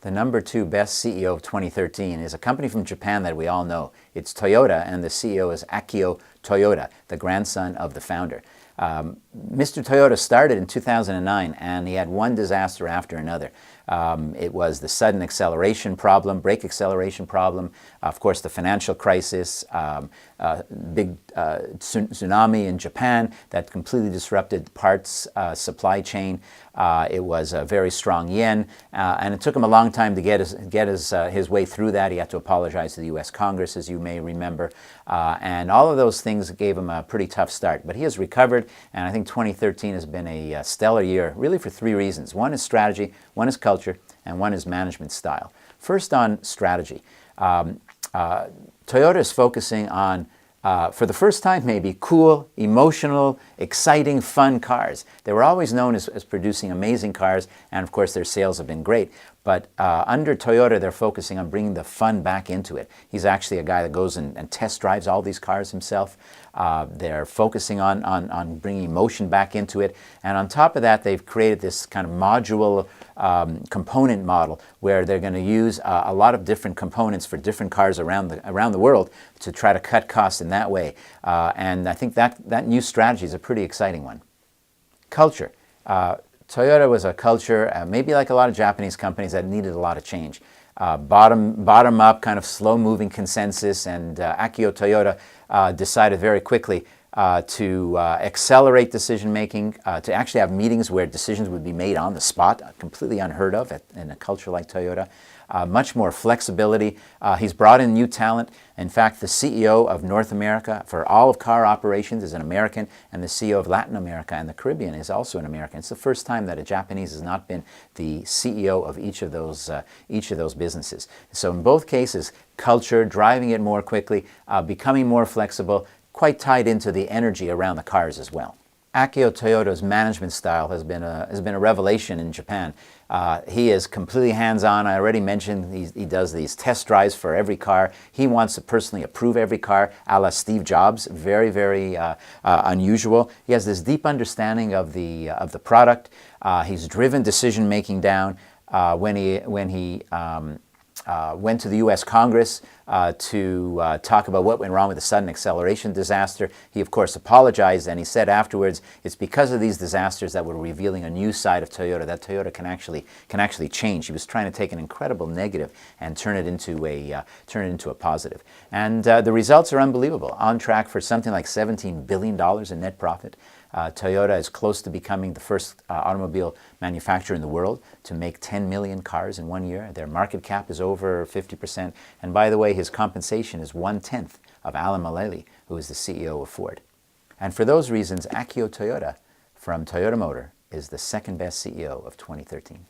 The number 2 best CEO of 2013 is a company from Japan that we all know. It's Toyota, and the CEO is Akio Toyoda, the grandson of the founder. Mr. Toyoda started in 2009, and he had one disaster after another. It was the sudden acceleration problem, brake acceleration problem, of course the financial crisis, big tsunami in Japan that completely disrupted parts supply chain. It was a very strong yen, and it took him a long time to get his way through that. He had to apologize to the U.S. Congress, as you may remember, and all of those things gave him a pretty tough start. But he has recovered, and I think 2013 has been a stellar year, really for 3 reasons. One is strategy, one is culture, and one is management style. First, on strategy. Toyota is focusing on, for the first time maybe, cool, emotional, exciting, fun cars. They were always known as producing amazing cars, and of course their sales have been great. But under Toyota, they're focusing on bringing the fun back into it. He's actually a guy that goes and test drives all these cars himself. They're focusing on bringing emotion back into it. And on top of that, they've created this kind of module component model where they're going to use a lot of different components for different cars around the world to try to cut costs in that way. And I think that new strategy is a pretty exciting one. Culture. Toyota was a culture, maybe like a lot of Japanese companies, that needed a lot of change. Bottom up, kind of slow-moving consensus, and Akio Toyoda decided very quickly to accelerate decision-making, to actually have meetings where decisions would be made on the spot, completely unheard of in a culture like Toyota. Much more flexibility. He's brought in new talent. In fact, the CEO of North America for all of car operations is an American, and the CEO of Latin America and the Caribbean is also an American. It's the first time that a Japanese has not been the CEO of each of those businesses. So in both cases, culture, driving it more quickly, becoming more flexible, quite tied into the energy around the cars as well. Akio Toyoda's management style has been a revelation in Japan. He is completely hands-on. I already mentioned he does these test drives for every car. He wants to personally approve every car, a la Steve Jobs. Very, very unusual. He has this deep understanding of the product. He's driven decision-making down. When he went to the U.S. Congress to talk about what went wrong with the sudden acceleration disaster. He, of course, apologized, and he said afterwards, it's because of these disasters that we're revealing a new side of Toyota, that Toyota can actually change. He was trying to take an incredible negative and turn it into a positive. And the results are unbelievable. On track for something like $17 billion in net profit. Toyota is close to becoming the first automobile manufacturer in the world to make 10 million cars in 1 year. Their market cap is over 50%. And by the way, his compensation is 1/10 of Alan Mulally, who is the CEO of Ford. And for those reasons, Akio Toyoda from Toyota Motor is the second best CEO of 2013.